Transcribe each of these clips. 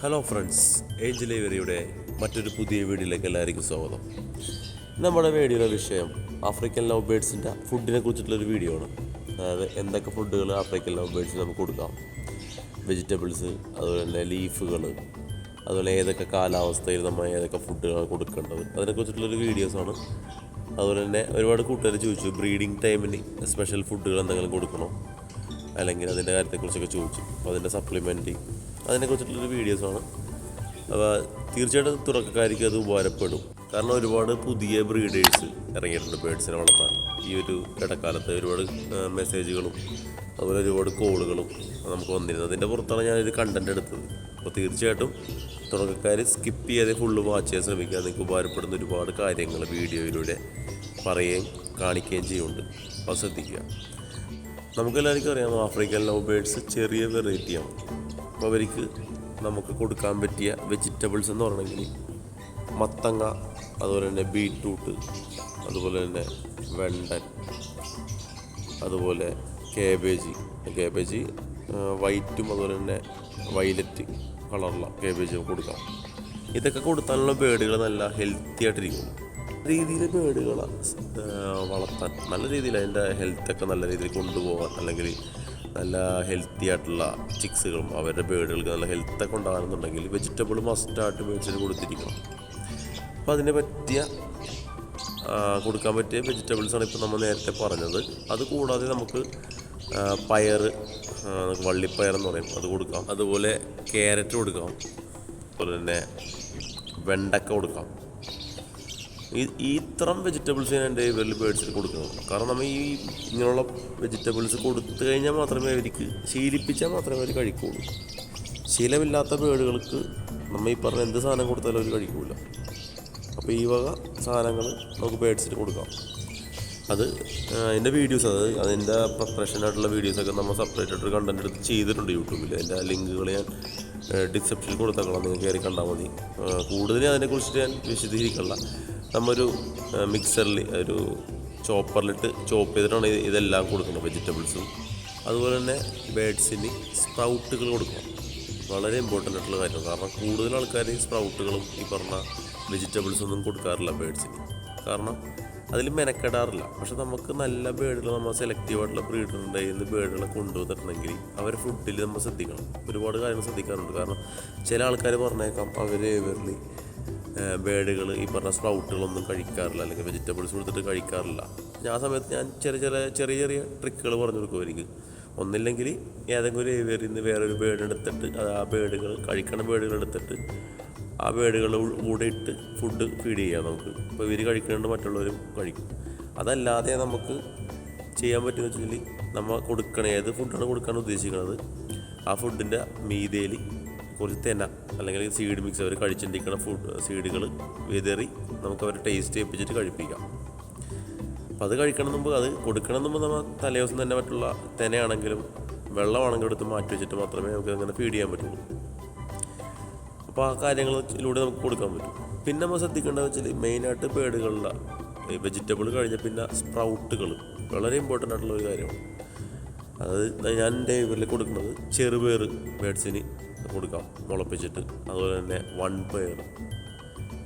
Hello friends, Angel ഏവരിയുടെ മറ്റൊരു പുതിയ വീഡിയോയിലേക്ക് എല്ലാവർക്കും സ്വാഗതം. നമ്മുടെ വീഡിയോയുടെ വിഷയം ആഫ്രിക്കൻ ലവ് ബേഡ്സിൻ്റെ ഫുഡിനെ കുറിച്ചിട്ടുള്ളൊരു വീഡിയോ ആണ്. അതായത് എന്തൊക്കെ ഫുഡുകൾ ആഫ്രിക്കൻ ലവ് ബേഡ്സിന് നമുക്ക് കൊടുക്കാം, വെജിറ്റബിൾസ്, അതുപോലെ തന്നെ ലീഫുകൾ, അതുപോലെ ഏതൊക്കെ കാലാവസ്ഥയിൽ നമ്മൾ ഏതൊക്കെ ഫുഡുകളാണ് കൊടുക്കേണ്ടത്, അതിനെക്കുറിച്ചിട്ടുള്ളൊരു വീഡിയോസാണ്. അതുപോലെ തന്നെ ഒരുപാട് കൂട്ടുകാർ ചോദിച്ചു ബ്രീഡിങ് ടൈമിന് സ്പെഷ്യൽ ഫുഡുകൾ എന്തെങ്കിലും കൊടുക്കണോ, അല്ലെങ്കിൽ അതിൻ്റെ കാര്യത്തെക്കുറിച്ചൊക്കെ ചോദിച്ചു. അപ്പോൾ അതിൻ്റെ സപ്ലിമെൻറ്റ് അതിനെക്കുറിച്ചിട്ടുള്ളൊരു വീഡിയോസാണ്. അപ്പോൾ തീർച്ചയായിട്ടും തുടക്കക്കാർക്ക് അത് ഉപകാരപ്പെടും. കാരണം ഒരുപാട് പുതിയ ബ്രീഡേഴ്സ് ഇറങ്ങിയിട്ടുണ്ട് ബേഡ്സിനെ വളർത്താൻ. ഈ ഒരു ഇടക്കാലത്ത് ഒരുപാട് മെസ്സേജുകളും അതുപോലെ ഒരുപാട് കോളുകളും നമുക്ക് വന്നിരുന്നത്. അതിൻ്റെ പുറത്താണ് ഞാനൊരു കണ്ടൻറ് എടുത്തത്. അപ്പോൾ തീർച്ചയായിട്ടും തുടക്കക്കാർ സ്കിപ്പ് ചെയ്യാതെ ഫുള്ള് വാച്ച് ചെയ്യാൻ ശ്രമിക്കുക. നിങ്ങൾക്ക് ഉപകാരപ്പെടുന്ന ഒരുപാട് കാര്യങ്ങൾ വീഡിയോയിലൂടെ പറയുകയും കാണിക്കുകയും ചെയ്യുന്നുണ്ട്. അപ്പോൾ ശ്രദ്ധിക്കുക. നമുക്കെല്ലാവർക്കും അറിയാം ആഫ്രിക്കൻ ലവ് ബേഡ്സ് ചെറിയ വെറൈറ്റിയാണ്. അപ്പോൾ അവർക്ക് നമുക്ക് കൊടുക്കാൻ പറ്റിയ വെജിറ്റബിൾസ് എന്ന് പറഞ്ഞെങ്കിൽ മത്തങ്ങ, അതുപോലെ തന്നെ ബീറ്റ്റൂട്ട്, അതുപോലെ തന്നെ വെണ്ടൻ, അതുപോലെ കേബേജ് വൈറ്റും അതുപോലെ തന്നെ വയലറ്റ് കളറുള്ള കേബേജ് കൊടുക്കാം. ഇതൊക്കെ കൊടുത്താലുള്ള ബേഡുകൾ നല്ല ഹെൽത്തി ആയിട്ടിരിക്കും. രീതിയിൽ ബേഡുകളെ വളർത്താൻ നല്ല രീതിയിൽ അതിൻ്റെ ഹെൽത്തൊക്കെ നല്ല രീതിയിൽ കൊണ്ടുപോകാൻ, അല്ലെങ്കിൽ നല്ല ഹെൽത്തി ആയിട്ടുള്ള ചിക്സുകളും അവരുടെ ബേഡുകൾക്ക് നല്ല ഹെൽത്തൊക്കെ ഉണ്ടാകണമെന്നുണ്ടെങ്കിൽ വെജിറ്റബിൾ മസ്റ്റായിട്ട് ബേഡ്സിന് കൊടുത്തിരിക്കണം. അപ്പോൾ അതിനെ പറ്റിയ കൊടുക്കാൻ പറ്റിയ വെജിറ്റബിൾസാണ് ഇപ്പോൾ നമ്മൾ നേരത്തെ പറഞ്ഞത്. അതുകൂടാതെ നമുക്ക് പയർ, വള്ളിപ്പയർ എന്ന് പറയും, അത് കൊടുക്കാം. അതുപോലെ ക്യാരറ്റ് കൊടുക്കാം. അതുപോലെ തന്നെ വെണ്ടക്ക കൊടുക്കാം. ഈ ഇത്തരം വെജിറ്റബിൾസ് ഞാൻ എൻ്റെ ഇവരിൽ ബേഡ്സിന് കൊടുക്കണം. കാരണം നമ്മൾ ഈ ഇങ്ങനെയുള്ള വെജിറ്റബിൾസ് കൊടുത്തു കഴിഞ്ഞാൽ മാത്രമേ അവർക്ക് ശീലിപ്പിച്ചാൽ മാത്രമേ അവർ കഴിക്കുകയുള്ളൂ. ശീലമില്ലാത്ത ബേഡുകൾക്ക് നമ്മൾ ഈ പറഞ്ഞ എന്ത് സാധനം കൊടുത്താലും അവർ കഴിക്കില്ല. അപ്പോൾ ഈ വക സാധനങ്ങൾ നമുക്ക് ബേഡ്സിന് കൊടുക്കാം. അത് അതിൻ്റെ വീഡിയോസ്, അതിൻ്റെ പ്രൊഫഷനായിട്ടുള്ള വീഡിയോസൊക്കെ നമ്മൾ സെപ്പറേറ്റ് ആയിട്ടൊരു കണ്ടൻറ് എടുത്ത് ചെയ്തിട്ടുണ്ട് യൂട്യൂബിൽ. അതിൻ്റെ ലിങ്കുകൾ ഞാൻ ഡിസ്ക്രിപ്ഷനിൽ കൊടുത്തേക്കണം, നിങ്ങൾക്ക് കയറി കണ്ടാൽ മതി. കൂടുതൽ അതിനെക്കുറിച്ചിട്ട് ഞാൻ വിശദീകരിക്കണില്ല. നമ്മൊരു മിക്സറിൽ ഒരു ചോപ്പറിലിട്ട് ചോപ്പ് ചെയ്തിട്ടാണ് ഇതെല്ലാം കൊടുക്കുന്നത്, വെജിറ്റബിൾസും. അതുപോലെ തന്നെ ബേഡ്സിന് സ്പ്രൗട്ടുകൾ കൊടുക്കണം. വളരെ ഇമ്പോർട്ടൻ്റ് ആയിട്ടുള്ള കാര്യമാണ്. കാരണം കൂടുതൽ ആൾക്കാർ സ്പ്രൗട്ടുകളും ഈ പറഞ്ഞ വെജിറ്റബിൾസൊന്നും കൊടുക്കാറില്ല ബേഡ്സിന്. കാരണം അതിൽ മെനക്കെടാറില്ല. പക്ഷെ നമുക്ക് നല്ല ബേഡുകൾ, നമ്മൾ സെലക്റ്റീവായിട്ടുള്ള ബ്രീഡറിൻ്റെ കയ്യിൽ ബേഡുകളെ കൊണ്ടുവന്നിട്ടുണ്ടെങ്കിൽ അവരെ ഫുഡിൽ നമ്മൾ ശ്രദ്ധിക്കണം. ഒരുപാട് കാര്യങ്ങൾ ശ്രദ്ധിക്കാറുണ്ട്. കാരണം ചില ആൾക്കാർ പറഞ്ഞേക്കാം അവർ ഇവരിൽ ബേഡുകൾ ഈ പറഞ്ഞ സ്പ്രൗട്ടുകളൊന്നും കഴിക്കാറില്ല, അല്ലെങ്കിൽ വെജിറ്റബിൾസ് കൊടുത്തിട്ട് കഴിക്കാറില്ല. ആ സമയത്ത് ഞാൻ ചെറിയ ട്രിക്കുകൾ പറഞ്ഞു കൊടുക്കുമായിരിക്കും. ഒന്നില്ലെങ്കിൽ ഏതെങ്കിലും ഒരു ഏരിയയിൽ നിന്ന് വേറൊരു ബേഡ് എടുത്തിട്ട് ആ ബേഡുകൾ കഴിക്കണ ബേഡുകൾ എടുത്തിട്ട് ആ ബേഡുകളുടെ കൂടെ ഇട്ട് ഫുഡ് ഫീഡ് ചെയ്യാം നമുക്ക്. ഇപ്പോൾ ഇവർ കഴിക്കുന്നുണ്ട്, മറ്റുള്ളവരും കഴിക്കും. അതല്ലാതെ നമുക്ക് ചെയ്യാൻ പറ്റുമെന്ന് വെച്ചാൽ നമ്മൾ കൊടുക്കണ ഏത് ഫുഡാണ് കൊടുക്കാൻ ഉദ്ദേശിക്കുന്നത് ആ ഫുഡിൻ്റെ മീതയിൽ കുറച്ച് തെന അല്ലെങ്കിൽ സീഡ് മിക്സ് അവർ കഴിച്ചിരിക്കുന്ന സീഡുകൾ വിതറി നമുക്ക് അവർ ടേസ്റ്റ് ചെയ്യിപ്പിച്ചിട്ട് കഴിപ്പിക്കാം. അപ്പോൾ അത് കഴിക്കണം മുമ്പ്, അത് കൊടുക്കണം മുമ്പ് നമ്മൾ തലേദിവസം തന്നെ മറ്റുള്ള തെനയാണെങ്കിലും വെള്ളമാണെങ്കിലും എടുത്ത് മാറ്റി വെച്ചിട്ട് മാത്രമേ നമുക്ക് അങ്ങനെ ഫീഡ് ചെയ്യാൻ പറ്റുള്ളൂ. അപ്പോൾ ആ കാര്യങ്ങളിലൂടെ നമുക്ക് കൊടുക്കാൻ പറ്റും. പിന്നെ നമ്മൾ ശ്രദ്ധിക്കേണ്ടത് വെച്ചാൽ മെയിനായിട്ട് ബേഡുകളിലെ വെജിറ്റബിൾ കഴിഞ്ഞ പിന്നെ സ്പ്രൗട്ടുകൾ വളരെ ഇമ്പോർട്ടൻ്റ് ആയിട്ടുള്ള ഒരു കാര്യമാണ്. അതായത് ഞാൻ എൻ്റെ ഇവരിൽ കൊടുക്കുന്നത് ചെറുപയർ ബേഡ്സിന് കൊടുക്കാം മുളപ്പിച്ചിട്ട്. അതുപോലെ തന്നെ വൺപയർ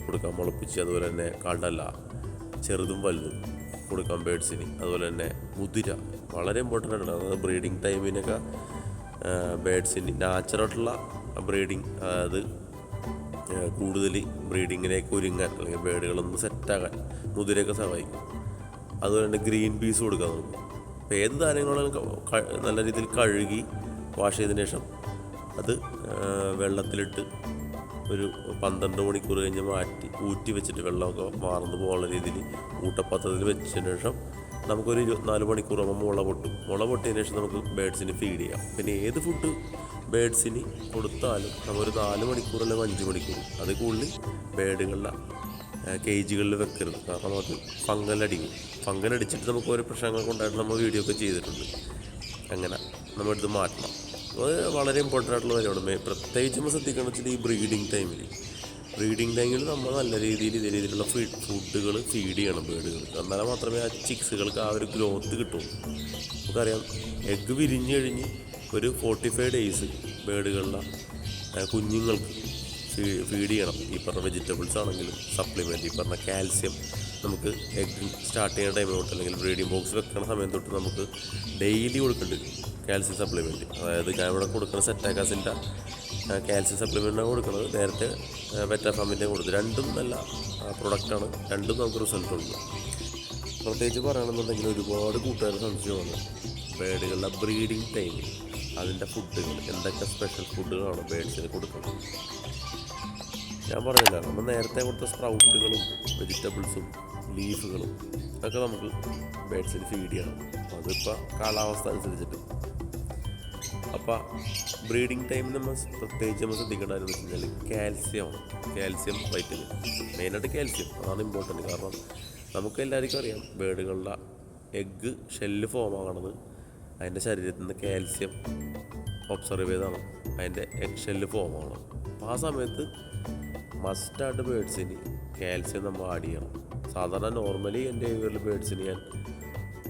കൊടുക്കാം മുളപ്പിച്ച്. അതുപോലെ തന്നെ കടല ചെറുതും വലുതും കൊടുക്കാം ബേഡ്സിന്. അതുപോലെ തന്നെ മുതിര വളരെ ഇമ്പോർട്ടൻ്റ് ആയിട്ടുള്ള, അതായത് ബ്രീഡിങ് ടൈമിനൊക്കെ ബേഡ്സിന് നാച്ചുറലായിട്ടുള്ള ബ്രീഡിങ്, അതായത് കൂടുതൽ ബ്രീഡിങ്ങിലേക്ക് ഒരുങ്ങാൻ അല്ലെങ്കിൽ ബേഡുകളൊന്ന് സെറ്റാകാൻ മുതിരയൊക്കെ സഹായിക്കും. അതുപോലെ തന്നെ ഗ്രീൻ പീസ് കൊടുക്കാം നമുക്ക്. അപ്പോൾ ഏത് ധാന്യങ്ങളും നല്ല രീതിയിൽ കഴുകി വാഷ് ചെയ്തതിന് ശേഷം അത് വെള്ളത്തിലിട്ട് ഒരു 12 മണിക്കൂർ കഴിഞ്ഞ് ഊറ്റി വെച്ചിട്ട് വെള്ളമൊക്കെ മാറുന്നു പോകുന്ന രീതിയിൽ ഊട്ടപ്പാത്രത്തിൽ വെച്ചതിന് ശേഷം നമുക്കൊരു 24 മണിക്കൂറാകുമ്പോൾ മുള പൊട്ടിയതിന് ശേഷം നമുക്ക് ബേഡ്സിന് ഫീഡ് ചെയ്യാം. പിന്നെ ഏത് ഫുഡ് ബേഡ്സിന് കൊടുത്താലും നമ്മളൊരു 4 മണിക്കൂർ അല്ലെങ്കിൽ 5 മണിക്കൂർ അത് കൂടുതൽ ബേഡുകളിലെ കേജുകളിൽ വെക്കരുത്. കാരണം നമുക്ക് ഫംഗലടിച്ചിട്ട് നമുക്ക് ഓരോ പ്രശ്നങ്ങളൊക്കെ ഉണ്ടായിട്ട് നമ്മൾ വീഡിയോ ഒക്കെ ചെയ്തിട്ടുണ്ട്. അങ്ങനെ നമ്മളെടുത്ത് മാറ്റണം. അത് വളരെ ഇമ്പോർട്ടൻ്റ് ആയിട്ടുള്ള കാര്യമാണ്. പ്രത്യേകിച്ച് നമ്മൾ ശ്രദ്ധിക്കണം വെച്ചാൽ ഈ ബ്രീഡിങ് ടൈമിൽ നമ്മൾ നല്ല രീതിയിൽ ഇതേ രീതിയിലുള്ള ഫുഡുകൾ ഫീഡ് ചെയ്യണം ബേഡുകൾക്ക്. എന്നാലും മാത്രമേ ആ ചിക്സുകൾക്ക് ആ ഒരു ഗ്രോത്ത് കിട്ടുള്ളൂ. നമുക്കറിയാം എഗ്ഗ് വിരിഞ്ഞ് കഴിഞ്ഞ് ഒരു 45 ഡേയ്സ് ബേഡുകളുടെ കുഞ്ഞുങ്ങൾക്ക് ഫീഡ് ചെയ്യണം. ഈ പറഞ്ഞ വെജിറ്റബിൾസ് ആണെങ്കിലും സപ്ലിമെൻറ്റ്, ഈ പറഞ്ഞ കാൽസ്യം നമുക്ക് എഗ് സ്റ്റാർട്ട് ചെയ്യുന്ന ടൈം തൊട്ട് അല്ലെങ്കിൽ ബ്രീഡിംഗ് ബോക്സ് വെക്കുന്ന സമയം തൊട്ട് നമുക്ക് ഡെയിലി കൊടുക്കുന്നുണ്ട് കാൽസ്യം സപ്ലിമെൻറ്റ്. അതായത് ഞാൻ ഇവിടെ കൊടുക്കുന്ന സെറ്റാക്കാസിൻ്റെ കാൽസ്യം സപ്ലിമെൻറ്റാണ് കൊടുക്കുന്നത്. നേരത്തെ വെറ്റാഫാമിൻ്റെ കൊടുത്തു. രണ്ടും നല്ല പ്രൊഡക്റ്റാണ്, രണ്ടും നമുക്ക് റിസൾട്ട് ഉണ്ട്. പ്രത്യേകിച്ച് പറയുകയാണെന്നുണ്ടെങ്കിൽ ഒരുപാട് കൂട്ടുകാർ സംശയമാണ് ബേഡുകളുടെ ബ്രീഡിങ് ടൈം, അതിൻ്റെ ഫുഡുകൾ എന്തൊക്കെ സ്പെഷ്യൽ ഫുഡുകളാണ് ബേഡ്സിന് കൊടുക്കുന്നത്. ഞാൻ പറഞ്ഞില്ല, നമ്മൾ നേരത്തെ കൊടുത്ത സ്പ്രൗട്ടുകളും വെജിറ്റബിൾസും ലീഫുകളും ഒക്കെ നമുക്ക് ബേഡ്സിന് ഫീഡ് ചെയ്യണം. അതിപ്പോൾ കാലാവസ്ഥ അനുസരിച്ചിട്ട്. അപ്പോൾ ബ്രീഡിങ് ടൈമിൽ നമ്മൾ പ്രത്യേകിച്ച് നമ്മൾ ശ്രദ്ധിക്കേണ്ടതെന്ന് വെച്ച് കഴിഞ്ഞാൽ കാൽസ്യമാണ്. കാൽസ്യം വൈറ്റമിൻ, മെയിനായിട്ട് കാൽസ്യം അതാണ് ഇമ്പോർട്ടൻറ്റ്. കാരണം നമുക്ക് എല്ലാവർക്കും അറിയാം ബേഡുകളുടെ എഗ്ഗ് ഷെല്ല് ഫോം ആകണത് അതിൻ്റെ ശരീരത്തിൽ നിന്ന് കാൽസ്യം ഒബ്സർവ് ചെയ്താണ് അതിൻ്റെ എഗ് ഷെല്ല് ഫോം ആകണം. അപ്പോൾ ആ സമയത്ത് മസ്റ്റായിട്ട് ബേഡ്സിന് കാൽസ്യം നമ്മൾ ആഡ് ചെയ്യണം. സാധാരണ നോർമലി എൻ്റെ ഇവരിൽ ബേഡ്സിന് ഞാൻ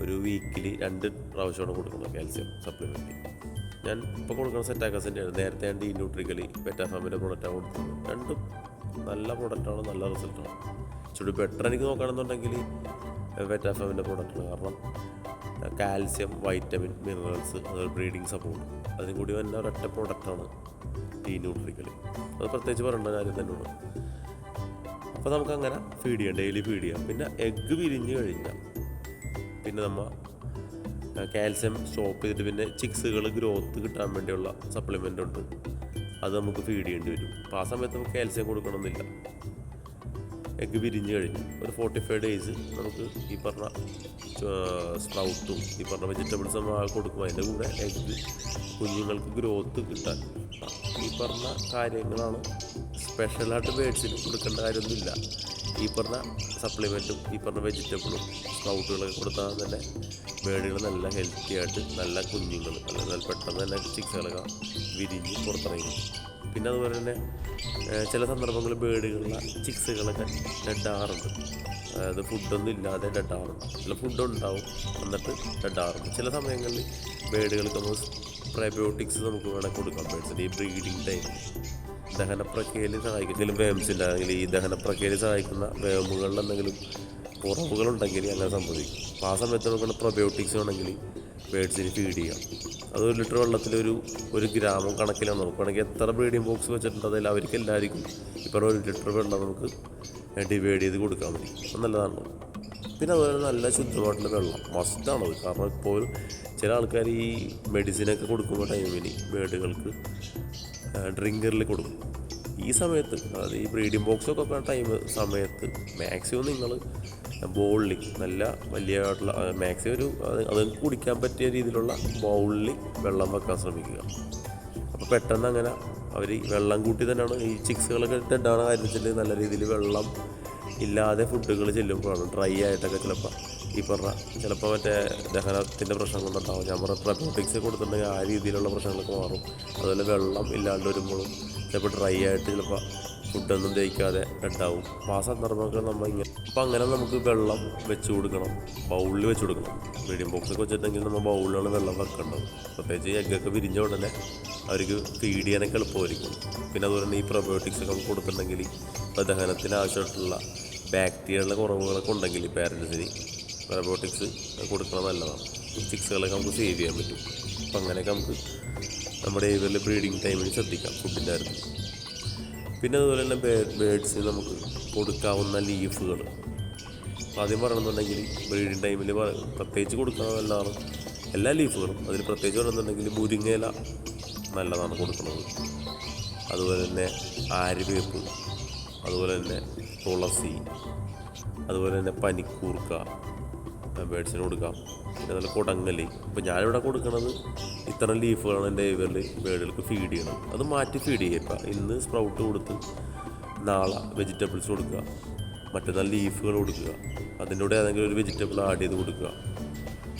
ഒരു വീക്കിലി 2 പ്രാവശ്യമാണ് കൊടുക്കുന്നത് കാൽസ്യം സപ്ലിമെൻറ്റ്. ഞാൻ ഇപ്പോൾ കൊടുക്കുന്ന സെറ്റാക്കസിൻ്റെ ആണ്. നേരത്തെ ഞാൻ ഡി ന്യൂട്രിക്കലി വെറ്റാഫാമിൻ്റെ പ്രൊഡക്റ്റാണ് കൊടുത്തത്. രണ്ടും നല്ല പ്രൊഡക്റ്റാണ്, നല്ല റിസൾട്ടാണ്. ഇച്ചിരി ബെറ്റർ എനിക്ക് നോക്കുകയാണെന്നുണ്ടെങ്കിൽ വെറ്റാഫാമിൻ്റെ പ്രൊഡക്റ്റാണ്. കാരണം കാൽസ്യം, വൈറ്റമിൻ, മിനറൽസ്, അതുപോലെ ബ്രീഡിങ് സപ്പോർട്ട് അതിന് കൂടി തന്നെ ഒരൊറ്റ പ്രൊഡക്റ്റാണ് ഡി ന്യൂട്രിക്കലി. അത് പ്രത്യേകിച്ച് പറയേണ്ട കാര്യം തന്നെയാണ്. അപ്പോൾ നമുക്കങ്ങനെ ഫീഡ് ചെയ്യാം, ഡെയിലി ഫീഡ് ചെയ്യാം. പിന്നെ എഗ്ഗ് വിരിഞ്ഞ് കഴിഞ്ഞാൽ പിന്നെ നമ്മൾ കാൽസ്യം സ്റ്റോപ്പ് ചെയ്തിട്ട് പിന്നെ ചിക്സുകൾ ഗ്രോത്ത് കിട്ടാൻ വേണ്ടിയുള്ള സപ്ലിമെൻ്റ് ഉണ്ട്, അത് നമുക്ക് ഫീഡ് ചെയ്യേണ്ടി വരും. അപ്പോൾ ആ സമയത്ത് നമുക്ക് കാൽസ്യം കൊടുക്കണമെന്നില്ല. എഗ്ഗ് വിരിഞ്ഞ് കഴിഞ്ഞ് ഒരു 45 ഡേയ്സ് നമുക്ക് ഈ പറഞ്ഞ സ്പ്രൗട്ടും ഈ പറഞ്ഞ വെജിറ്റബിൾസും കൊടുക്കുമ്പോൾ അതിൻ്റെ കൂടെ എഗ്ഗ് കുഞ്ഞുങ്ങൾക്ക് ഗ്രോത്ത് കിട്ടാൻ ഈ പറഞ്ഞ കാര്യങ്ങളാണ്. സ്പെഷ്യലായിട്ട് ബേഡ്സിന് കൊടുക്കേണ്ട കാര്യമൊന്നുമില്ല. ഈ പറഞ്ഞ സപ്ലിമെൻറ്റും ഈ പറഞ്ഞ വെജിറ്റബിളും സ്പ്രൗട്ടുകളൊക്കെ കൊടുത്താൽ തന്നെ ബേഡുകൾ നല്ല ഹെൽത്തി ആയിട്ട് നല്ല കുഞ്ഞുങ്ങൾ അല്ലെങ്കിൽ പെട്ടെന്ന് തന്നെ ചിക്സുകളൊക്കെ വിരിഞ്ഞ് പുറത്തിറങ്ങി. പിന്നെ അതുപോലെ തന്നെ ചില സന്ദർഭങ്ങളിൽ ബേഡുകളിലെ ചിക്സുകളൊക്കെ ഡെഡാറുണ്ട്. അതായത് ഫുഡൊന്നും ഇല്ലാതെ ഡെഡാറുണ്ട്. ചില ഫുഡുണ്ടാവും എന്നിട്ട് ഡെഡാറുണ്ട്. ചില സമയങ്ങളിൽ ബേഡുകൾക്ക് നമ്മൾ പ്രോബയോട്ടിക്സ് നമുക്ക് വേണമെങ്കിൽ കൊടുക്കാം ബേഡ്സിന് ഈ ബ്രീഡിങ് ടൈം. ദഹനപ്രക്രിയയിൽ സഹായിക്കുന്ന വേംസിൻ്റെ അല്ലെങ്കിൽ ഈ ദഹനപ്രക്രിയയിൽ സഹായിക്കുന്ന വേമുകളിൽ എന്തെങ്കിലും കുറവുകളുണ്ടെങ്കിൽ അങ്ങനെ സംഭവിക്കും. അപ്പോൾ ആ സമയത്ത് നമുക്ക് പ്രോബയോട്ടിക്സ് വേണമെങ്കിൽ ബേഡ്സിന് ഫീഡ് ചെയ്യാം. അത് 1 ലിറ്റർ വെള്ളത്തിൽ ഒരു ഗ്രാമം കണക്കിലാണ്. നമുക്ക് വേണമെങ്കിൽ എത്ര ബ്രീഡിംഗ് ബോക്സ് വെച്ചിട്ടുണ്ട് അതിൽ അവർക്ക് എല്ലാവർക്കും ഇപ്പോൾ 1 ലിറ്റർ വെള്ളം നമുക്ക് ഡിവൈഡ് ചെയ്ത് കൊടുക്കാൻ പറ്റും. അത് നല്ലതാണ്. പിന്നെ അതുപോലെ നല്ല ശുദ്ധമായിട്ടുള്ള വെള്ളം മസ്റ്റാണത്. കാരണം ഇപ്പോൾ ചില ആൾക്കാർ ഈ മെഡിസിനൊക്കെ കൊടുക്കുമ്പോൾ ടൈമിന് ബേഡുകൾക്ക് ഡ്രിങ്കറിൽ കൊടുക്കും. ഈ സമയത്ത് അതായത് ഈ ബ്രീഡിംഗ് ബോക്സൊക്കെ സമയത്ത് മാക്സിമം നിങ്ങൾ ബൗളിൽ നല്ല വലിയതായിട്ടുള്ള മാക്സിമം അത് കുടിക്കാൻ പറ്റിയ രീതിയിലുള്ള ബൗളിൽ വെള്ളം വെക്കാൻ ശ്രമിക്കുക. അപ്പോൾ പെട്ടെന്ന് അങ്ങനെ അവർ വെള്ളം കൂട്ടി തന്നെയാണ് ഈ ചിക്സുകളൊക്കെ ഇട്ടിട്ടാണ് കാര്യത്തിൽ നല്ല രീതിയിൽ വെള്ളം ഇല്ലാതെ ഫുഡുകൾ ചെല്ലുമ്പോഴാണ് ഡ്രൈ ആയിട്ടൊക്കെ ചിലപ്പോൾ മറ്റേ ദഹനത്തിൻ്റെ പ്രശ്നം കൊണ്ടുണ്ടാവും. ഞാൻ പറഞ്ഞ പ്രോബയോട്ടിക്സ് കൊടുത്തിട്ടുണ്ടെങ്കിൽ ആ രീതിയിലുള്ള പ്രശ്നങ്ങളൊക്കെ മാറും. അതുപോലെ വെള്ളം ഇല്ലാണ്ട് വരുമ്പോഴും ചിലപ്പോൾ ഡ്രൈ ആയിട്ട് ചിലപ്പോൾ ഫുഡൊന്നും ദഹിക്കാതെ ഉണ്ടാവും. അപ്പോൾ ആ സന്ദർഭങ്ങൾ നമ്മൾ അപ്പോൾ അങ്ങനെ നമുക്ക് വെള്ളം വെച്ച് കൊടുക്കണം, ബൗളിൽ വെച്ച് കൊടുക്കണം. മീഡിയം ബോക്സൊക്കെ വെച്ചിട്ടുണ്ടെങ്കിൽ നമ്മൾ ബൗളിലാണ് വെള്ളം വെക്കേണ്ടത്. പ്രത്യേകിച്ച് എഗ്ഗൊക്കെ വിരിഞ്ഞ ഉടനെ അവർക്ക് ഫീഡ് ചെയ്യാനൊക്കെ എളുപ്പമായിരിക്കും. പിന്നെ അതുപോലെ തന്നെ ഈ പ്രോബയോട്ടിക്സ് ഒക്കെ കൊടുത്തിട്ടുണ്ടെങ്കിൽ ദഹനത്തിന് ആവശ്യമായിട്ടുള്ള ബാക്ടീരിയകളുടെ കുറവുകളൊക്കെ ഉണ്ടെങ്കിൽ പാരൻസിന് പ്രോബയോട്ടിക്സ് കൊടുക്കണം നല്ലതാണ്. ചിക്സുകളൊക്കെ നമുക്ക് സേവ് ചെയ്യാൻ പറ്റും. അപ്പം അങ്ങനെയൊക്കെ നമുക്ക് നമ്മുടെ ഇവരിൽ ബ്രീഡിങ് ടൈമിന് ശ്രദ്ധിക്കാം ഫുഡിൻ്റെ കാര്യത്തിൽ. പിന്നെ അതുപോലെ തന്നെ ബേഡ്സിന് നമുക്ക് കൊടുക്കാവുന്ന ലീഫുകൾ ആദ്യം പറയണമെന്നുണ്ടെങ്കിൽ ബ്രീഡിങ് ടൈമിൽ പ്രത്യേകിച്ച് കൊടുക്കാവുന്നതാണ് എല്ലാ ലീഫുകളും. അതിൽ പ്രത്യേകിച്ച് പറയണമെന്നുണ്ടെങ്കിൽ മുരിങ്ങയില നല്ലതാണ് കൊടുക്കുന്നത്. അതുപോലെ തന്നെ ആര്യവേപ്പ്, അതുപോലെ തന്നെ തുളസി, അതുപോലെ തന്നെ പനിക്കൂർക്ക ബേഡ്സിന് കൊടുക്കാം. പിന്നെ അതുപോലെ കുടങ്ങൽ. ഇപ്പോൾ ഞാനിവിടെ കൊടുക്കുന്നത് ഇത്തരം ലീഫുകളാണ് എൻ്റെ ഇവരിൽ ബേഡുകൾക്ക് ഫീഡ് ചെയ്യണം. അത് മാറ്റി ഫീഡ് ചെയ്യുക. ഇന്ന് സ്പ്രൗട്ട് കൊടുത്ത് നാളെ വെജിറ്റബിൾസ് കൊടുക്കുക, മറ്റന്നാൾ ലീഫുകൾ കൊടുക്കുക, അതിൻ്റെ കൂടെ ഏതെങ്കിലും ഒരു വെജിറ്റബിൾ ആഡ് ചെയ്ത് കൊടുക്കുക.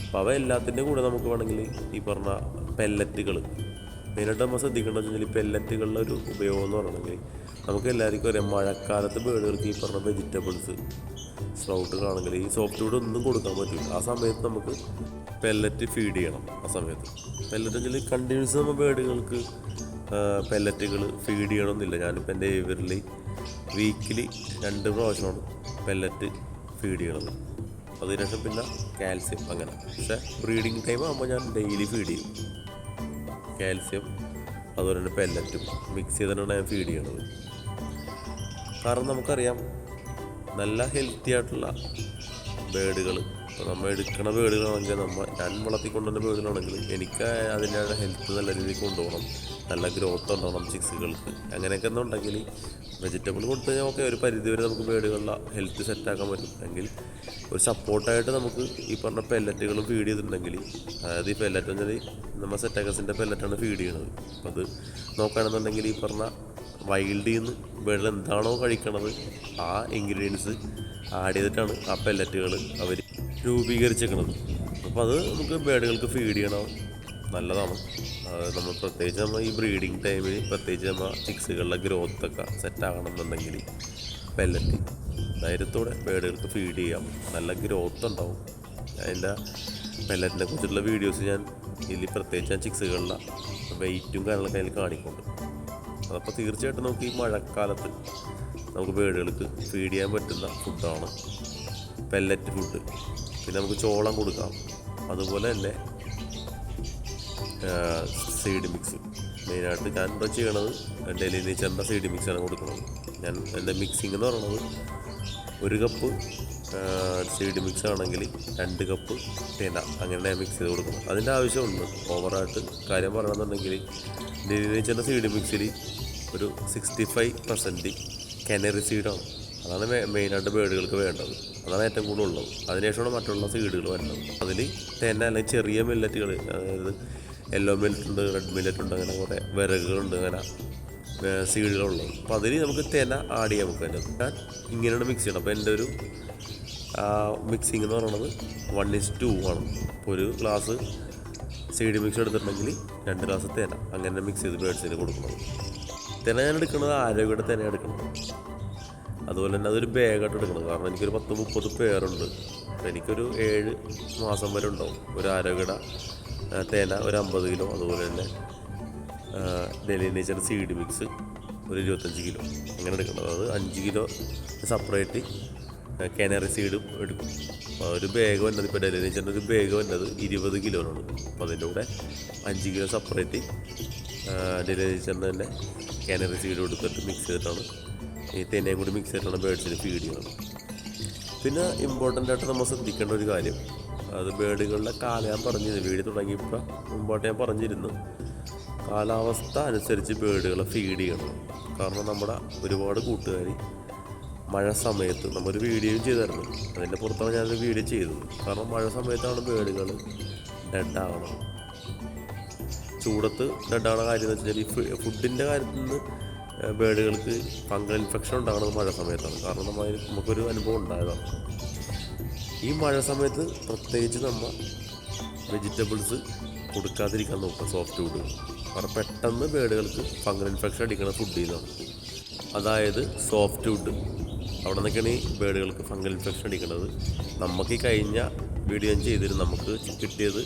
അപ്പോൾ അവ എല്ലാത്തിൻ്റെ കൂടെ നമുക്ക് വേണമെങ്കിൽ ഈ പറഞ്ഞ പെല്ലറ്റുകൾ മെയിനായിട്ട് നമ്മൾ ശ്രദ്ധിക്കേണ്ടത് വെച്ച് കഴിഞ്ഞാൽ പെല്ലറ്റുകളുടെ ഒരു ഉപയോഗം എന്ന് പറയണമെങ്കിൽ നമുക്ക് എല്ലാവർക്കും അറിയാം മഴക്കാലത്ത് ബേഡുകൾക്ക് ഈ പറഞ്ഞ വെജിറ്റബിൾസ് സ്പ്രൗട്ടുകളാണെങ്കിൽ ഈ സോഫ്റ്റ് ഫുഡ് ഒന്നും കൊടുക്കാൻ പറ്റില്ല. ആ സമയത്ത് നമുക്ക് പെല്ലറ്റ് ഫീഡ് ചെയ്യണം. ആ സമയത്ത് പെല്ലറ്റ് വെച്ചാൽ കണ്ടിന്യൂസ് നമ്മൾ ബേഡുകൾക്ക് പെല്ലറ്റുകൾ ഫീഡ് ചെയ്യണമെന്നില്ല. ഞാനിപ്പോൾ എൻ്റെ ഏവിയറിൽ വീക്കിലി 2 പ്രാവശ്യമാണ് പെല്ലറ്റ് ഫീഡ് ചെയ്യണത്. അതിനുശേഷം പിന്നെ കാൽസ്യം അങ്ങനെ. പക്ഷേ ബ്രീഡിങ് ടൈം ആകുമ്പോൾ ഞാൻ ഡെയിലി ഫീഡ് ചെയ്യും. കാൽസ്യം അതുപോലെ തന്നെ പെല്ലറ്റും മിക്സ് ചെയ്തിട്ടാണ് ഞാൻ ഫീഡ് ചെയ്യണത്. കാരണം നമുക്കറിയാം നല്ല ഹെൽത്തി ആയിട്ടുള്ള ബേഡുകൾ, ഇപ്പോൾ നമ്മൾ എടുക്കുന്ന ബേഡുകളാണെങ്കിൽ ഞാൻ വളർത്തിക്കൊണ്ടുവന്ന ബേഡുകളാണെങ്കിൽ എനിക്ക് അതിൻ്റെ ഹെൽത്ത് നല്ല രീതിയിൽ കൊണ്ടുപോകണം, നല്ല ഗ്രോത്ത് ഉണ്ടാവണം ചിക്സുകൾക്ക്. അങ്ങനെയൊക്കെ എന്നുണ്ടെങ്കിൽ വെജിറ്റബിൾ കൊടുത്തു കഴിഞ്ഞാൽ ഓക്കെ, ഒരു പരിധി വരെ നമുക്ക് ബേഡുകളുടെ ഹെൽത്ത് സെറ്റാക്കാൻ പറ്റും. എങ്കിൽ ഒരു സപ്പോർട്ടായിട്ട് നമുക്ക് ഈ പറഞ്ഞ പെല്ലറ്റുകളും ഫീഡ് ചെയ്തിട്ടുണ്ടെങ്കിൽ, അതായത് ഈ പെല്ലറ്റ് എന്നത് നമ്മൾ സെറ്റാക്കസിൻ്റെ പെല്ലറ്റാണ് ഫീഡ് ചെയ്യണത്. അപ്പോൾ അത് നോക്കുകയാണെന്നുണ്ടെങ്കിൽ ഈ പറഞ്ഞ വൈൽഡിൽ നിന്ന് ബേഡുകൾ എന്താണോ കഴിക്കണത് ആ ഇൻഗ്രീഡിയൻസ് ആഡ് ചെയ്തിട്ടാണ് ആ പെല്ലറ്റുകൾ അവർ രൂപീകരിച്ചേക്കുന്നത്. അപ്പോൾ അത് നമുക്ക് ബേഡുകൾക്ക് ഫീഡ് ചെയ്യണം, നല്ലതാണ്. നമ്മൾ പ്രത്യേകിച്ച് നമ്മൾ ഈ ബ്രീഡിങ് ടൈമിൽ പ്രത്യേകിച്ച് നമ്മൾ ചിക്സുകളുടെ ഗ്രോത്തൊക്കെ സെറ്റാകണമെന്നുണ്ടെങ്കിൽ പെല്ലറ്റ് ധൈര്യത്തോടെ ബേഡുകൾക്ക് ഫീഡ് ചെയ്യാം, നല്ല ഗ്രോത്ത് ഉണ്ടാവും. അതിൻ്റെ പെല്ലറ്റിനെ കുറിച്ചുള്ള വീഡിയോസ് ഞാൻ ഇതിൽ പ്രത്യേകിച്ച് ഞാൻ ചിക്സുകളുടെ വെയിറ്റും കാര്യങ്ങളൊക്കെ അതിൽ കാണിക്കുന്നുണ്ട്. അതപ്പോൾ തീർച്ചയായിട്ടും നമുക്ക് ഈ മഴക്കാലത്ത് നമുക്ക് ബേഡുകൾക്ക് ഫീഡ് ചെയ്യാൻ പറ്റുന്ന ഫുഡാണ് പെല്ലറ്റ് ഫുഡ്. പിന്നെ നമുക്ക് ചോളം കൊടുക്കാം, അതുപോലെ തന്നെ സീഡ് മിക്സ്. മെയിനായിട്ട് ഞാൻ ഇവിടെ ചെയ്യണത് ഡെയിലി നേച്ചറിൻ്റെ സീഡ് മിക്സാണ് കൊടുക്കുന്നത്. ഞാൻ എൻ്റെ മിക്സിംഗ് എന്ന് പറയുന്നത് 1 കപ്പ് സീഡ് മിക്സ് ആണെങ്കിൽ 2 കപ്പ് തേന അങ്ങനെ മിക്സ് ചെയ്ത് കൊടുക്കണം. അതിൻ്റെ ആവശ്യമുണ്ട്. ഓവറായിട്ട് കാര്യം പറയണമെന്നുണ്ടെങ്കിൽ ഡെയിലി നേച്ചറിൻ്റെ സീഡ് മിക്സിൽ ഒരു 65% കനറി സീഡാണ്. അതാണ് മെയിനായിട്ട് ബേഡുകൾക്ക് വേണ്ടത്, അതാണ് ഏറ്റവും കൂടുതൽ ഉള്ളത്. അതിനുശേഷമാണ് മറ്റുള്ള സീഡുകൾ വരുന്നത്. അതിൽ തേന അല്ലെങ്കിൽ ചെറിയ മില്ലറ്റുകൾ, അതായത് യെല്ലോ മില്ലറ്റ് ഉണ്ട്, റെഡ് മില്ലറ്റ് ഉണ്ട്, അങ്ങനെ കുറേ വിറകുകളുണ്ട്, അങ്ങനെ സീഡുകളുള്ളത്. അപ്പോൾ അതിൽ നമുക്ക് തേന ആഡ് ചെയ്യാൻ നമുക്ക് അതിൻ്റെ ഞാൻ ഇങ്ങനെയാണ് മിക്സ് ചെയ്യണം. അപ്പോൾ എൻ്റെ ഒരു മിക്സിംഗ് എന്ന് പറയുന്നത് 1:2 ആണ്. ഇപ്പോൾ ഒരു ഗ്ലാസ് സീഡ് മിക്സ് എടുത്തിട്ടുണ്ടെങ്കിൽ 2 ഗ്ലാസ് തേന അങ്ങനെ മിക്സ് ചെയ്ത് ബേഡ്സിന് കൊടുക്കുന്നത്. തേന ഞാൻ എടുക്കുന്നത് ആരോഗ്യയുടെ തേന എടുക്കുന്നത്. അതുപോലെ തന്നെ അതൊരു ബാഗായിട്ട് എടുക്കണം. കാരണം എനിക്കൊരു 10-30 പേരുണ്ട്. അപ്പോൾ എനിക്കൊരു 7 മാസം വരെ ഉണ്ടാവും. ഒരു ആരോഗ്യയുടെ തേന ഒരു 50 കിലോ, അതുപോലെ തന്നെ ഡെയിലി നേച്ചർ സീഡ് മിക്സ് ഒരു 25 കിലോ അങ്ങനെ എടുക്കണം. അതായത് 5 കിലോ സെപ്പറേറ്റ് കാനറി സീഡും എടുക്കും. അപ്പോൾ ഒരു ബാഗ് വന്നത് ഇപ്പോൾ ഡെയിലി നേച്ചറിൻ്റെ ഒരു ബാഗ് വന്നത് 20 കിലോനാണ്. അപ്പോൾ അതിൻ്റെ കൂടെ 5 കിലോ സെപ്പറേറ്റ് ഡെയിലി നേച്ചറിൻ്റെ തന്നെ കാനറി സീഡ് എടുത്തിട്ട് മിക്സ് ചെയ്തിട്ടാണ് ഈ തേനയും കൂടി മിക്സ് ചെയ്തിട്ടാണ് ബേഡ്സിന് ഫീഡ് ചെയ്യുന്നത്. പിന്നെ ഇമ്പോർട്ടൻ്റ് ആയിട്ട് നമ്മൾ ശ്രദ്ധിക്കേണ്ട ഒരു കാര്യം, അത് ബേഡുകളുടെ ഞാൻ പറഞ്ഞിരുന്നു വീഡിയോ തുടങ്ങിയപ്പോൾ മുമ്പോട്ട് ഞാൻ പറഞ്ഞിരുന്നു, കാലാവസ്ഥ അനുസരിച്ച് ബേഡുകളെ ഫീഡ് ചെയ്യണം. കാരണം നമ്മുടെ ഒരുപാട് കൂട്ടുകാർ മഴ സമയത്ത് നമ്മൊരു വീഡിയോയും ചെയ്തായിരുന്നു, അതിൻ്റെ പുറത്താണ് ഞാനൊരു വീഡിയോ ചെയ്തത്. കാരണം മഴ സമയത്താണ് ബേഡുകൾ ഡെഡാകണം. ചൂടത്ത് ഡെഡാകണ കാര്യം എന്ന് വെച്ചാൽ ഈ ഫുഡിൻ്റെ കാര്യത്തിൽ നിന്ന് ബേഡുകൾക്ക് ഫംഗൽ ഇൻഫെക്ഷൻ ഉണ്ടാകുന്നത് മഴ സമയത്താണ്. കാരണം നമുക്കൊരു അനുഭവം ഉണ്ടായതാണ്. ഈ മഴ സമയത്ത് പ്രത്യേകിച്ച് നമ്മൾ വെജിറ്റബിൾസ് കൊടുക്കാതിരിക്കാൻ നോക്കുക, സോഫ്റ്റ് ഫുഡുകൾ. കാരണം പെട്ടെന്ന് ബേഡുകൾക്ക് ഫംഗൽ ഇൻഫെക്ഷൻ അടിക്കുന്ന ഫുഡ് ചെയ്യുന്നതാണ്. അതായത് സോഫ്റ്റ് ഫുഡ്, അവിടെ നിന്നൊക്കെയാണ് ഈ ബേഡുകൾക്ക് ഫംഗൽ ഇൻഫെക്ഷൻ അടിക്കുന്നത്. നമുക്ക് ഈ കഴിഞ്ഞ വീഡിയോ ചെയ്തിരുന്നു, നമുക്ക് കിട്ടിയത്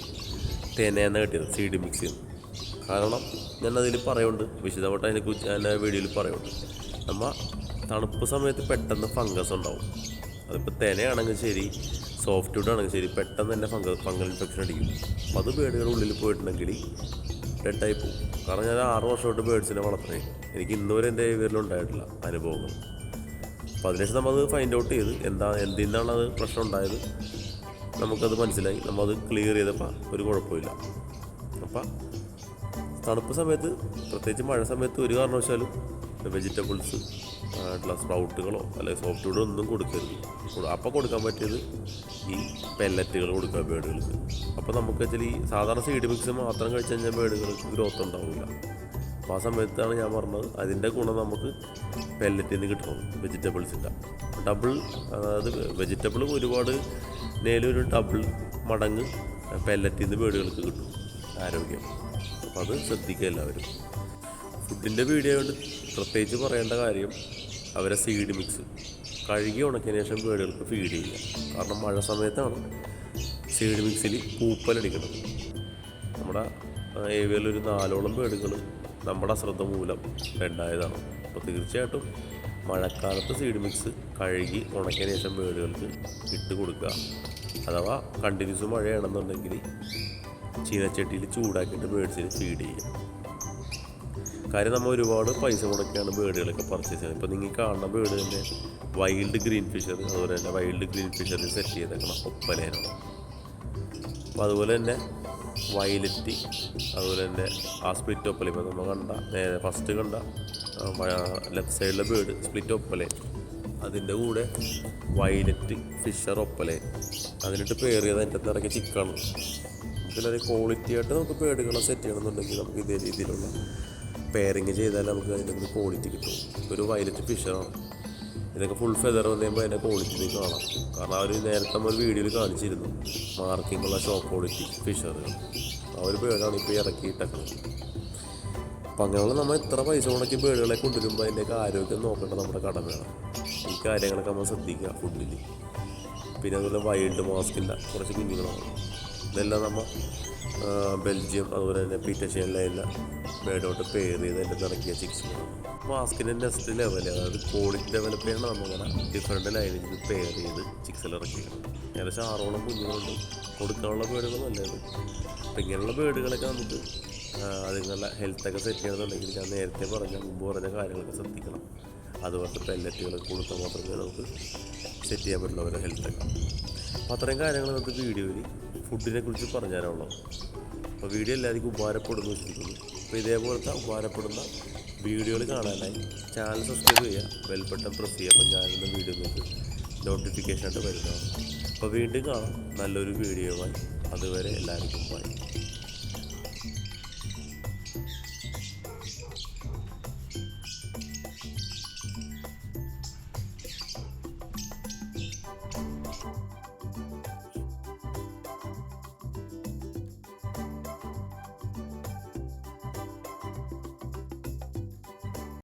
തേനേന കിട്ടിയത് സീഡ് മിക്സ് ചെയ്യുന്നു. കാരണം ഞാനതിൽ പറയുന്നുണ്ട്, വിശദമായിട്ട് അതിനെക്കുറിച്ച് ഞാൻ വീഡിയോയിൽ പറയുന്നുണ്ട്. നമ്മൾ തണുപ്പ് സമയത്ത് പെട്ടെന്ന് ഫംഗസ് ഉണ്ടാവും. അതിപ്പോൾ തേനയാണെങ്കിൽ ശരി, സോഫ്റ്റ് ഫുഡ് ആണെങ്കിൽ ശരി, പെട്ടെന്ന് തന്നെ ഫംഗൽ ഇൻഫെക്ഷൻ അടിക്കും. അപ്പോൾ അത് ബേഡുകളുടെ ഉള്ളിൽ പോയിട്ടുണ്ടെങ്കിൽ ഡെഡായി പോകും. കാരണം ഞാൻ 6 വർഷമായിട്ട് ബേഡ്സിനെ വളർത്തണേ, എനിക്ക് ഇന്നുവരെ എൻ്റെ ഇവരിലുണ്ടായിട്ടില്ല അനുഭവങ്ങൾ. അപ്പോൾ അതിനുശേഷം നമ്മളത് ഫൈൻഡ് ഔട്ട് ചെയ്ത് എന്തിനാണ് അത് പ്രശ്നം ഉണ്ടായത് നമുക്കത് മനസ്സിലായി. നമ്മളത് ക്ലിയർ ചെയ്തപ്പോൾ ഒരു കുഴപ്പമില്ല. അപ്പം തണുപ്പ് സമയത്ത് പ്രത്യേകിച്ച് മഴ സമയത്ത് ഒരു കാരണവശാലും വെജിറ്റബിൾസ് സ്പ്രൗട്ടുകളോ അല്ലെങ്കിൽ സോഫ്റ്റ് ഫുഡോ ഒന്നും കൊടുക്കരുത്. അപ്പോൾ കൊടുക്കാൻ പറ്റിയത് ഈ പെല്ലറ്റുകൾ കൊടുക്കുക ബേഡുകൾക്ക്. അപ്പോൾ നമുക്ക് വെച്ചാൽ ഈ സാധാരണ സീഡ് മിക്സ് മാത്രം കഴിച്ചു കഴിഞ്ഞാൽ ബേഡുകൾക്ക് ഗ്രോത്ത് ഉണ്ടാവില്ല. അപ്പോൾ ആ സമയത്താണ് ഞാൻ പറഞ്ഞത് അതിൻ്റെ ഗുണം നമുക്ക് പെല്ലറ്റിൽ നിന്ന് കിട്ടണം. വെജിറ്റബിൾസിൻ്റെ അതായത് വെജിറ്റബിൾ ഒരുപാട് നേലൊരു ഡബിൾ മടങ്ങ് പെല്ലറ്റിൽ നിന്ന് ബേഡുകൾക്ക് കിട്ടും ആരോഗ്യം. അപ്പോൾ അത് ശ്രദ്ധിക്കുക എല്ലാവരും. ഫുഡിൻ്റെ വീഡിയോ കൊണ്ട് പ്രത്യേകിച്ച് പറയേണ്ട കാര്യം, അവരെ സീഡ് മിക്സ് കഴുകി ഉണക്കിയതിന് ശേഷം ബേഡുകൾക്ക് ഫീഡ് ചെയ്യുക. കാരണം മഴ സമയത്താണ് സീഡ് മിക്സിൽ പൂപ്പലടിക്കുന്നത്. നമ്മുടെ ഏവിയയിലൊരു 4ഓളം ബേഡുകൾ നമ്മുടെ അശ്രദ്ധ മൂലം ഡെഡായതാണ്. അപ്പോൾ തീർച്ചയായിട്ടും മഴക്കാലത്ത് സീഡ് മിക്സ് കഴുകി ഉണക്കിയതിന് ശേഷം ബേഡുകൾക്ക് ഇട്ട് കൊടുക്കുക. അഥവാ കണ്ടിന്യൂസ് മഴയാണെന്നുണ്ടെങ്കിൽ ചീനച്ചട്ടിയിൽ ചൂടാക്കിയിട്ട് ബേഡ്സിന് ഫീഡ് ചെയ്യുക. കാര്യം നമ്മൾ ഒരുപാട് പൈസ മുടക്കിയാണ് ബേഡുകളൊക്കെ പർച്ചേസ് ചെയ്യുന്നത്. ഇപ്പോൾ നിങ്ങൾ കാണുന്ന ബേഡ് തന്നെ വൈൽഡ് ഗ്രീൻ ഫിഷർ, അതുപോലെ തന്നെ വൈൽഡ് ഗ്രീൻ ഫിഷറിൽ സെറ്റ് ചെയ്തേക്കണം ഒപ്പലേനാണ്. അപ്പോൾ അതുപോലെ തന്നെ വയലറ്റ്, അതുപോലെ തന്നെ ആ സ്പ്ലിറ്റ് ഒപ്പല, ഇപ്പോൾ നമ്മൾ കണ്ട നേരെ ഫസ്റ്റ് കണ്ട ലെഫ്റ്റ് സൈഡിലെ ബേഡ് സ്പ്ലിറ്റ് ഒപ്പലെ, അതിൻ്റെ കൂടെ വയലറ്റ് ഫിഷർ ഒപ്പലെ, അതിനിട്ട് പേർ ചെയ്ത് അതിൻ്റെ അകത്ത് ഇറങ്ങിയ ചിക്കാണ്. ഇതിലത് ക്വാളിറ്റി ആയിട്ട് നമുക്ക് ബേഡുകളെ സെറ്റ് ചെയ്യണമെന്നുണ്ടെങ്കിൽ നമുക്ക് ഇതേ രീതിയിലുള്ള പെയറിങ് ചെയ്താൽ നമുക്ക് അതിൻ്റെ ഒരു ക്വാളിറ്റി കിട്ടും. ഒരു വയലറ്റ് ഫിഷറാണ്. ഇതൊക്കെ ഫുൾ ഫെദർ വന്നു കഴിയുമ്പോൾ അതിൻ്റെ ക്വാളിറ്റി കാണാം. കാരണം അവർ നേരത്തെ നമ്മൾ വീഡിയോയിൽ കാണിച്ചിരുന്നു മാർക്കിങ്ങുള്ള ഷോപ്പ് ക്വാളിറ്റി ഫിഷറുകൾ. ആ ഒരു ബേഡാണ് ഇപ്പോൾ ഇറക്കിയിട്ടേക്കുന്നത്. അപ്പം അങ്ങനെയുള്ള നമ്മൾ ഇത്ര പൈസ മുടക്കി ബേഡുകളെ കൊണ്ടുവരുമ്പോൾ അതിൻ്റെയൊക്കെ ആരോഗ്യം നോക്കേണ്ടത് നമ്മുടെ കടമയാണ്. ഈ കാര്യങ്ങളൊക്കെ നമ്മൾ ശ്രദ്ധിക്കുക ഫുഡിൽ. പിന്നെ അതുപോലെ വൈൽഡ് മാസ്കില്ല കുറച്ച് കുഞ്ഞുങ്ങളാണ്. ഇതെല്ലാം നമ്മൾ ബെൽജിയം, അതുപോലെ തന്നെ പീറ്റർഷ്യൻ ലൈനിലെ ബേഡോട്ട് പെയർ ചെയ്ത് അതിൻ്റെ നിറക്കിയ ചിക്സുകളാണ്. മാസ്കിൻ്റെ നെക്സ്റ്റ് ലെവൽ, അതായത് ക്വാളിറ്റി ഡെവലപ്പ് ചെയ്യണം. നമ്മളിങ്ങനെ ഡിഫറെൻറ്റ് ലൈനിൽ പെയർ ചെയ്ത് ചിക്സിൽ ഇറക്കിയാണ്. ഏകദേശം 6 കുഞ്ഞുങ്ങളുണ്ട്. കൊടുക്കാനുള്ള ബേഡുകൾ നല്ലത്. അപ്പം ഇങ്ങനെയുള്ള ബേഡുകളൊക്കെ നമുക്ക് അതുങ്ങളുടെ ഹെൽത്തൊക്കെ സെറ്റ് ചെയ്യണമെന്നുണ്ടെങ്കിൽ ഞാൻ നേരത്തെ മുമ്പ് പറഞ്ഞ കാര്യങ്ങളൊക്കെ ശ്രദ്ധിക്കണം. അതുപോലത്തെ പെല്ലറ്റുകളൊക്കെ കൊടുത്താൽ മാത്രമേ നമുക്ക് സെറ്റ് ചെയ്യാൻ പറ്റുള്ളൂ അവരുടെ ഹെൽത്തൊക്കെ. അപ്പോൾ അത്രയും കാര്യങ്ങൾ നമുക്ക് വീഡിയോയിൽ ഫുഡിനെ കുറിച്ച് പറഞ്ഞു തരാനുള്ളൂ. അപ്പോൾ വീഡിയോ എല്ലാവർക്കും ഉപകാരപ്പെടുന്നു വെച്ചിരിക്കുന്നു. അപ്പോൾ ഇതേപോലത്തെ ഉപകാരപ്പെടുന്ന വീഡിയോകൾ കാണാനായി ചാനൽ സബ്സ്ക്രൈബ് ചെയ്യുക, ബെൽ ബട്ടൺ പ്രസ് ചെയ്യുക. അപ്പോൾ ഞാനിന്ന് വീഡിയോ നിങ്ങൾക്ക് നോട്ടിഫിക്കേഷൻ ആയിട്ട് വരുന്നതാണ്. അപ്പോൾ വീണ്ടും കാണാം നല്ലൊരു വീഡിയോയുമായി. അതുവരെ എല്ലാവർക്കും ബൈ.